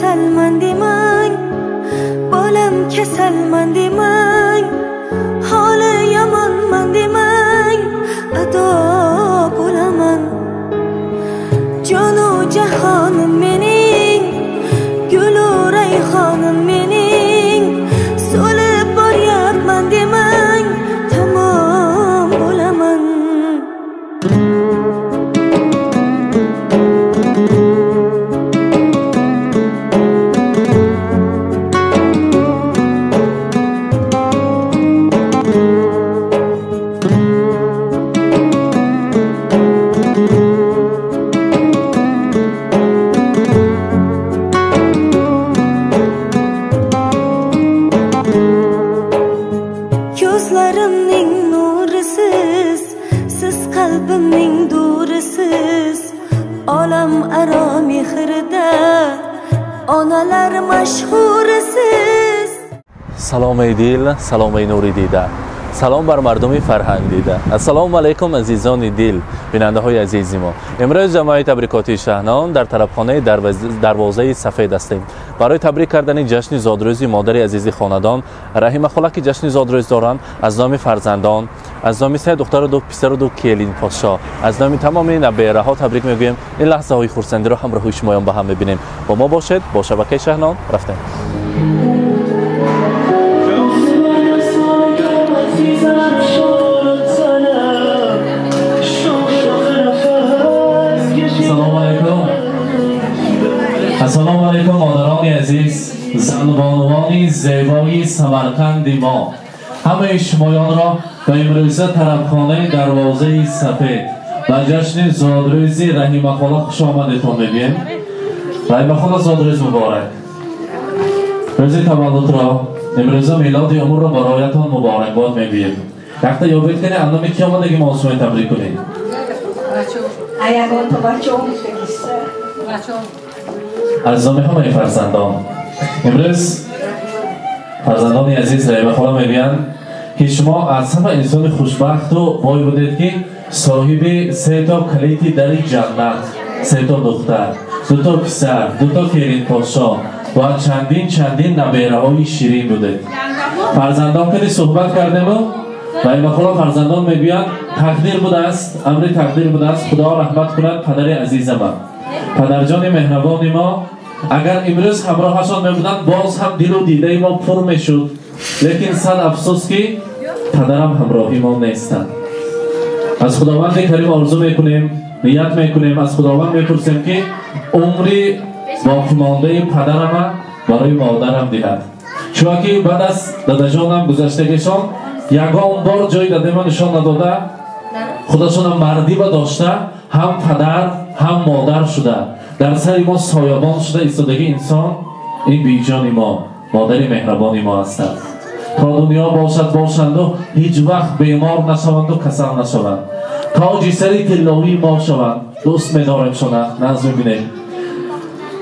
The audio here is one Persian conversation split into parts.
kasalmandi man, bolam kasalmandi man, holi yomonmandi man, ado bo'laman. Jonu jahonim mening, gulu rayhonim mening, so'lib boryapman demang, tamom bo'laman. Ko'zlarimning nurisiz, siz qalbimning durisiz, olam aro mehrida onalar mashhurisiz. سلام دل، سلام نوری دیده، سلام بر مردم فرهنگ دیده. السلام علیکم عزیزان دل، بیننده های عزیز ما. امروز جمعیت تبریکاتی شهنان در طرفخانه دروازه سفید هستیم برای تبریک کردن جشن زادروزی مادر عزیز خاندان رحیم خلا که جشن زادروز دارند. از نام فرزندان، از نام سه دختر و دو پسر و دو کلین پادشاه، از نام تمام نبیره ها تبریک میگویم. این لحظه های خورسندی را همراه شما با هم ببینیم. با ما باشید، با شبکه شهنان رفتیم. السلام علیکم مادران عزیز، زنبانوان زیبای سمرقند ما، همه شمایان را به امروزه طرفخانه دروازه سفید و جشن زادروزی رحیم خلا خوش آمدتون میگیم. رحیم خلا زادروز مبارک. روز تولد را امروزه میلاد امور را برایتان مبارکباد میگوییم. وقتی یابید کنید اندامی کی آمدگی ما شما تبریک کنید. ایگان تو بچه‌ها از نام همه فرزندان، امروز فرزندان عزیز رحیم خلا میگویند که شما از همه انسان خوشبخت و بای بودید که صاحب سه تا کلیدی در جنت، سه تا دختر، دو تا پسر، دو تا کلین پادشاه و چندین نبیره های شیرین بودید. فرزندان کلی صحبت کردیم و رحیم خلا فرزندان میگویند تقدیر بوده است، امر تقدیر بوده است. خدا رحمت کند پدر عزیز من، پدرجان مهربان ما. اگر امروز همراهشان میبودند باز هم دل و دیده ما پر میشد، لیکن صد افسوس که پدرم همراهی ما نیستند. از خداوند کریم آرزو میکنیم، نیت میکنیم، از خداوند میپرسیم که عمری باقی مانده پدرم برای مادرم دهد، چون که بعد از داداجانم گذشتگیشان یگان بار جای داده من نشان نداده، خودشان مردی و داشته، هم پدر هم مادر شده، در سر ما سایبان شده ایستادگی انسان. این بیجان ما، مادر مهربان ما هستند. تا دنیا باشند و هیچ وقت بیمار نشوند و کسل نشوند، تاج سر طلایی ما شوند. دوست می‌داریم شما، ناز می‌بینید.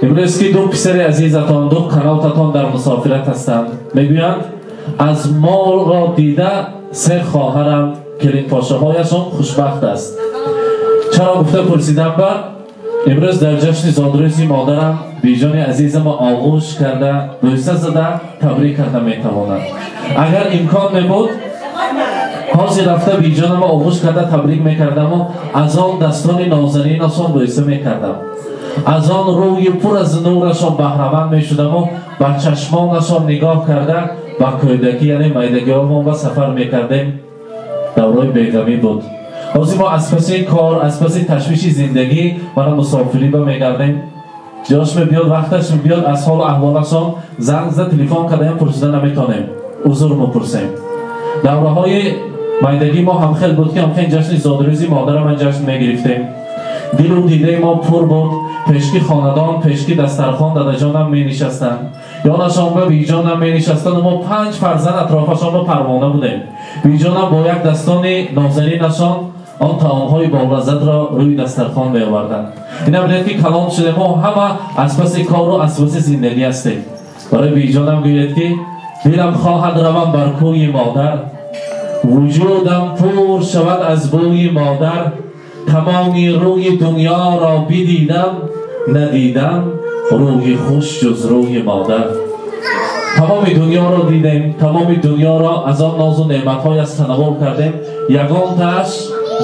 امروز که دو پسر عزیزتان، دو قناتتان در مسافرت هستند، میگویند از ما را دیده سه خواهرم کلین پاشه‌هایشان خوشبخت است. چرا گفته پرسیدم؟ بر امروز در جشن زادروزی مادرم بیجان عزیز ما آغوش کرده، بوسه زده، تبریک کرده میتواند. اگر امکان نبود حاضر رفته بیجان ما آغوش کرده تبریک میکردم و از آن دستان نازنینشان بوسه میکردم، از آن روی پر از نورشان بهره‌مند میشدم و بر چشمانشان نگاه کرده با کودکی یعنی میدگی‌هامون و سفر میکردیم. دورای بیغمی بود. حاضر ما از پس کار، از پس تشویش زندگی ما مسافری با میگردیم. جاش بیاد، وقتش بیاد، از حال و احوالشان زنگ زد، تلفن کردیم، پرسیدن نمیتونیم، عذر میپرسیم. دوره های میدگی ما هم خیلی بود که هم خیلی جشن زادروزی مادر من جشن میگرفتیم. دل و دیده ما پر بود. پشکی خاندان، پشکی دسترخوان داداجانم می نشستند، یا نشان به بیجانم می نشستند و ما 5 فرزند اطرافشان به پروانه بودیم. بیجانم با یک دستان نازنینشان آن طعام‌های بامزه را روی دسترخوان می آوردند. این امروز که کلام شده ما همه از پس کار و از پس زندگی هستیم. برای بیجانم گوید که دلم خواهد روم بر کوی مادر، وجودم پر شود از بوی مادر. تمامی روی دنیا را بدیدم، ندیدم روی خوش جز روی مادر. تمام دنیا را دیدیم، تمام دنیا را از آن ناز و نعمت‌های از تناول کردیم. یگان تاش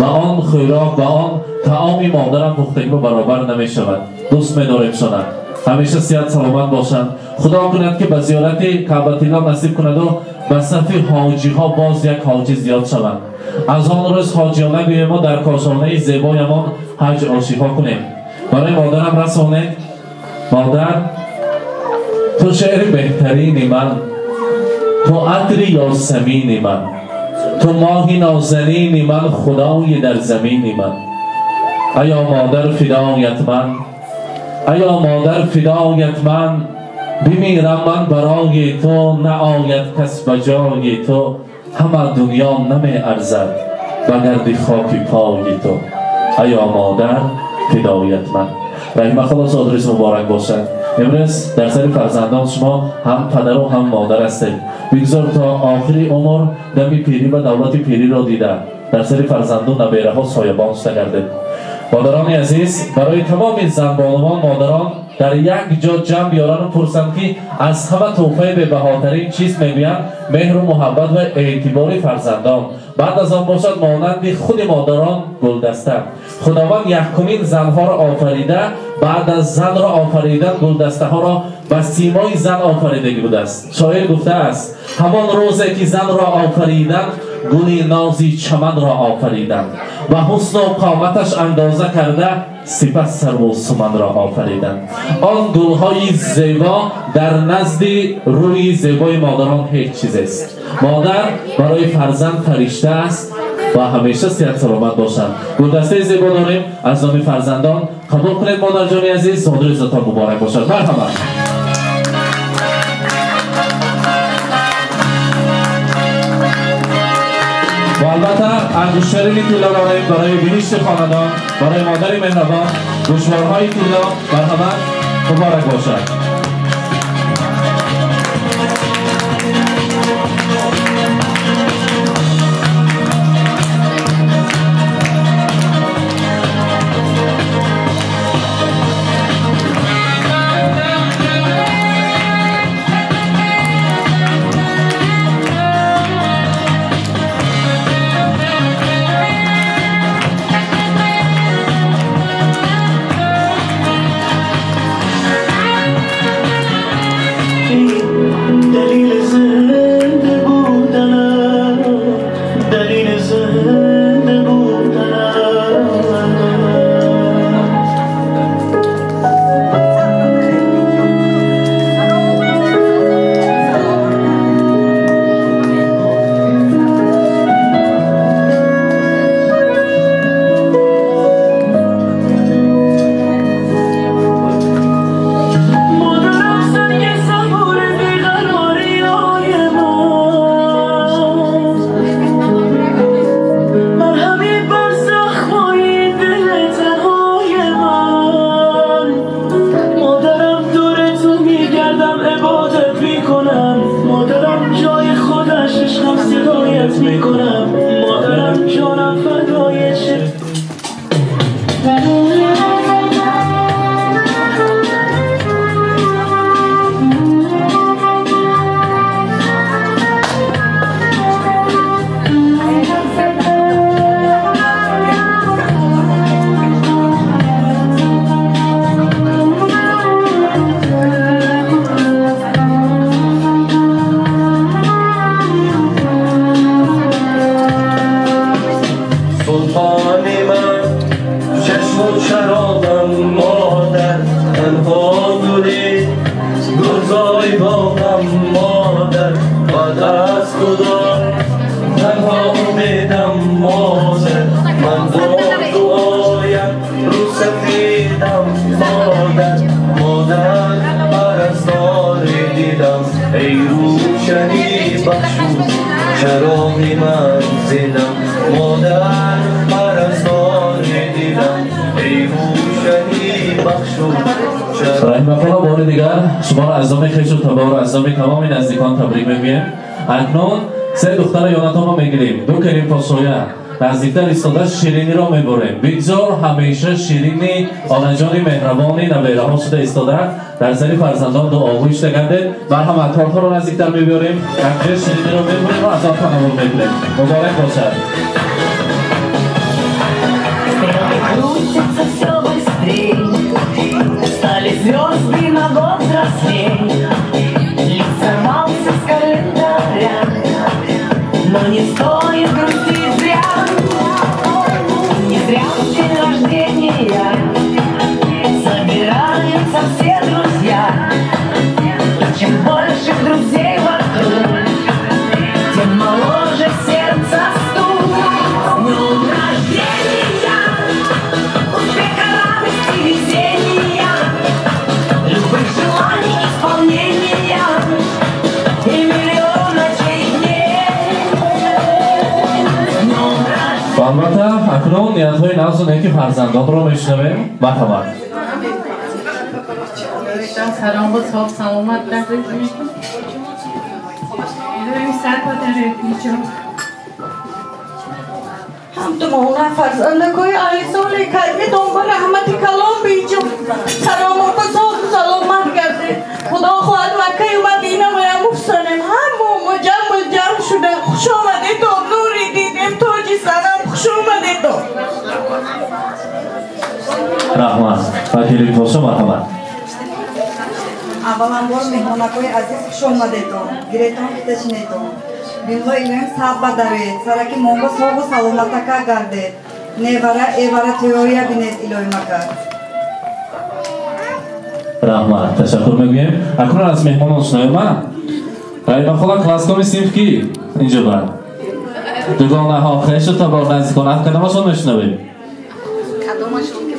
با آن خوراک، با آن طعام مادرم پختگی برابر نمی‌شود. دوست می‌داریم شما. همیشه صحت سلامت باشند. خدا کند که به زیارت کعبه الله نصیب کند و به صف حاجی‌ها باز یک حاجی زیاد شوند. از آن روز حاجیانه گوییم و در کاشانه زیبایمان حج آشی‌ها کنیم. برای مادرم رسانید. مادر، تو شعر بهترینی من، تو عطر یاسمینی من، تو ماهی نازنینی من، خدای در زمینی من. ایا مادر فدایت من، ایا مادر فدایت من، بمیرم من برای تو، نآید کس به جای تو. همه دنیا نمی ارزد بگردی خاکی پای تو. ایا مادر فدایت من. رحمه خدا صادرش مبارک باشد. امروز در سر فرزندان شما هم پدر و هم مادر هستید. بگذار تا آخری عمر دمی پیری و دولت پیری را دیده در سر فرزندان نبیره ها سایبان شده گردید. مادران عزیز، برای تمام زن بانوان مادران در یک جا جمع بیارن و پرسند که از همه تحفه به بهاترین چیز میگویند مهر و محبت و اعتبار فرزندان. بعد از آن باشد مانند خود مادران گلدسته. خداوند یکمین زنها را آفریده، بعد از زن را آفریدن گلدسته ها را به سیمای زن آفریدگی بوده است. شاعر گفته است همان روزی که زن را آفریدن گلی نازی چمن را آفریدن و حسن و قامتش اندازه کرده سپس سرو و سمن را آفریدن. آن گلهای زیبا در نزد روی زیبای مادران هیچ چیز است. مادر برای فرزند فرشته است و همیشه صحت سلامت باشند. گلدسته زیبا داریم از نام فرزندان. قبول کنید مادر جان عزیز، صادر عزتان مبارک باشد. مرحبا. و البته انگشتری طلا داریم برای بهشت خاندان، برای مادر مهربان. گوشوارهای طلا مرحبا، مبارک باشد. شما از نام خویش و تبار از نام تمام نزدیکان تبریک میگویم. اکنون سه دختر یوناتان رو میگیریم. دو کریم پاسویه نزدیکتر ایستاده شیرینی را میبریم. بگذار همیشه شیرینی آنجانی مهربانی نبیره ها شده ایستاده در سری فرزندان دعاگوی شده گردید. مرحمت ها را نزدیکتر میبریم. همچه شیرینی را میبریم و از آن تنمون میبریم. مبارک باشد. Крутится все быстрее, стали звезды на год взрослее. Лист сорвался с календаря, но не стоит грустить зря. Не зря в день рождения собираются все друзья. Чем больше друзей вокруг, тем моложе сердце стук. С днем рождения! Успеха, радости, везения, любых желаний, исполнения и миллион ночей дней. و البته اکنون نیت‌های نفس و نیکی فرزندان رو میشنویم. مرحبا. سلام با صاحب سلامت بخیر. می‌دونیم سر پاتره پیچو. هم تو مونا فرزندگوی علی سولی کردی دنبال رحمت کلام بیجو سلامت و سلامت گردی خدا خواهد مکه و مدینه باید مفسنیم همون جمع شده خوش آمده تو نوری دیدیم توجی سلام خوش آمده تو رحمت وکیلی باشه مرحمت. Avvalambor mehmonakoy aziz xush omadeton, gireton kitashneton. Billo ilen sabba davet, saraki mongo sogu salomataka gardet. Nevara evara teoriya binet iloymaka. رحمت تشکر میگیم. اکنون از مهمانان شنویم. رایما خلا کلاسکومی سیمف کی اینجا بر دوگانه ها خیش تا با نزدیکان کدامشون میشنویم؟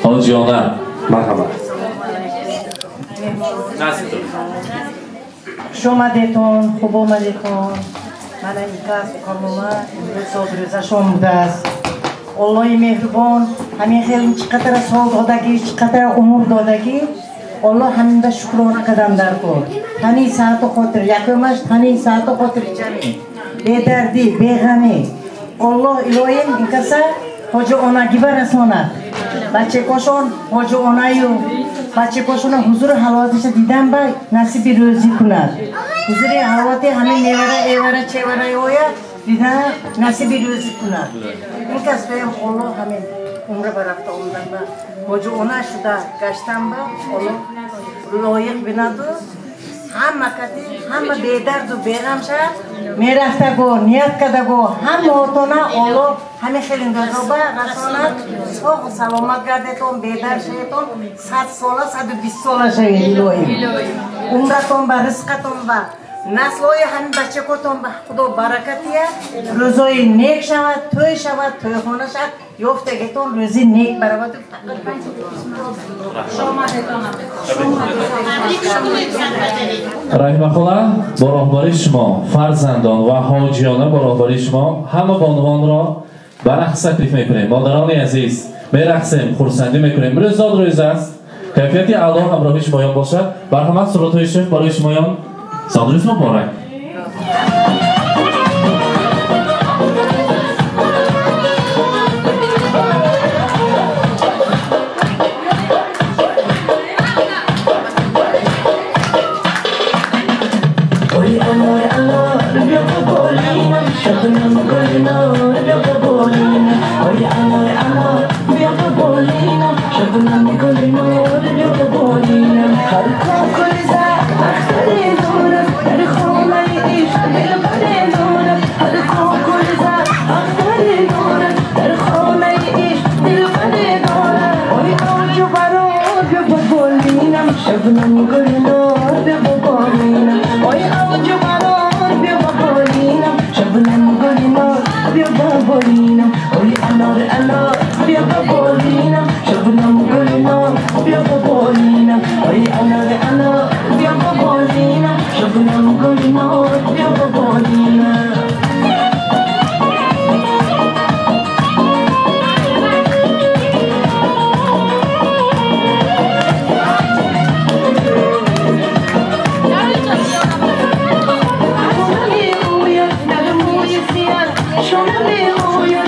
حاجیانه مرحبا. خوش آمدیتون، خوب آمدیتون. من اینکاس کاملا امروز شما بوده است. اللهی مهربان همین خیلی چقدر سال دادگی چقدر عمر دادگی الله همین به شکرانه قدم در کن. تنی ساعت و خاطر یکمش تنی ساعت و خاطر جمعی به دردی به غمی الله الهیم اینکاسا حاج آنگی برساند. بچه کاشون حاج آنایو بچه کاشون حضور حلواتش دیدن با نصیب روزی کند. حضور حلواتی همین نیوره ایوره چیوره اویا دیدن نصیب روزی کند. این کس بهم الله همین عمر برفته عمرن با حاج آنا شده گشتن با الله لایق بنادو همه کتی همه بیدرد و بیغم شد میرفته گو نیت کده گو همه اوتونا الله همه خیلی دروبه رسانت ساق و سلامت گردتون بیدر شدتون 100 ساله 120 ساله شدید الهی عمرتون با رزقتون با نسلای همین بچه کتون به خدا برکتیه روزای نیک شود توی خانه شد یفتگیتون روزی نیک برابد رحمه خلا با راهبری شما فرزندان و حاجیانه با راهبری شما همه بانوان را به رقص تکلیف میکنیم. مادران عزیز میرقصیم خرسندی میکنیم. روز است کیفیتی اعلی همراهی شمایان باشد. برحمت سرودهای شیخ برای شمایان سادروز مبارک. Show me, oh yeah,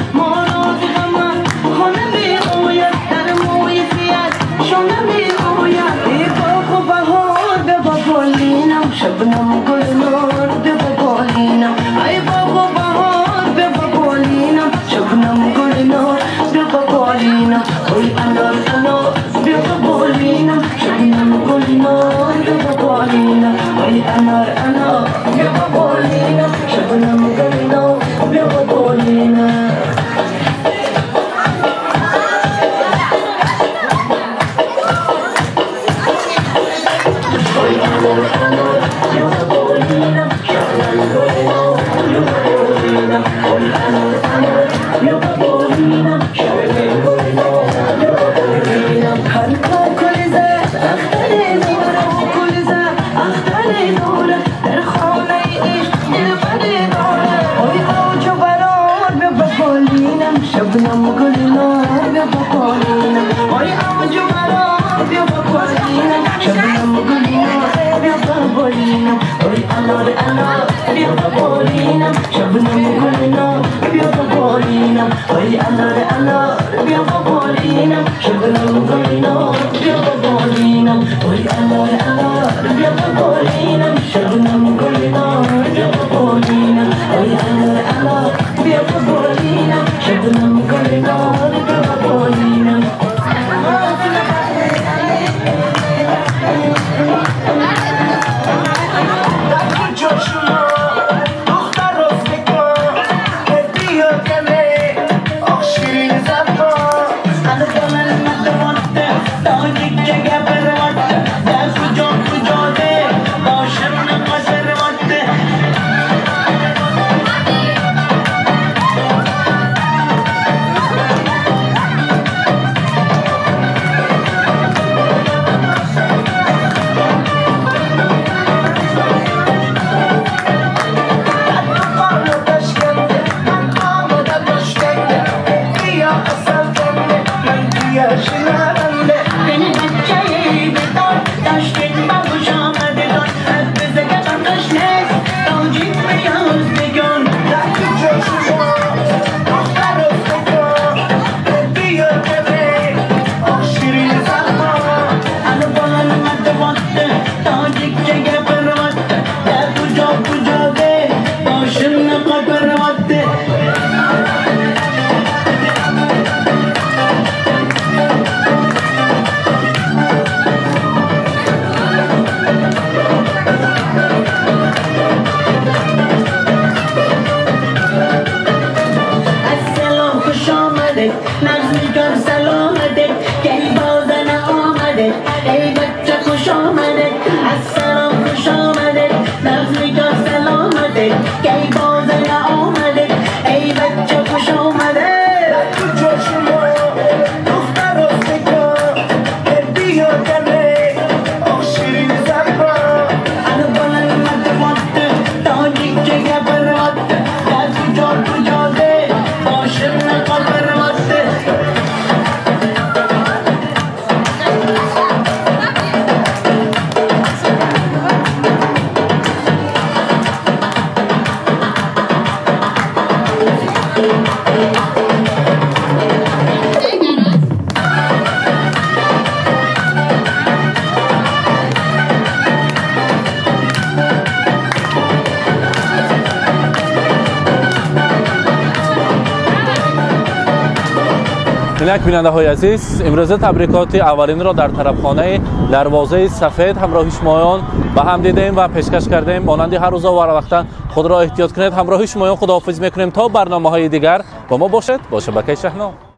اینک بیننده های عزیز، امروزه تبریکات اولین را در طرفخانه دروازه سفید همراه شمایان با هم دیدیم و پیشکش کردیم. مانند هر روز و هر وقت خود را احتیاط کنید. همراه شمایان خداحافظی میکنیم تا برنامه های دیگر با ما باشید با شبکه شهنام.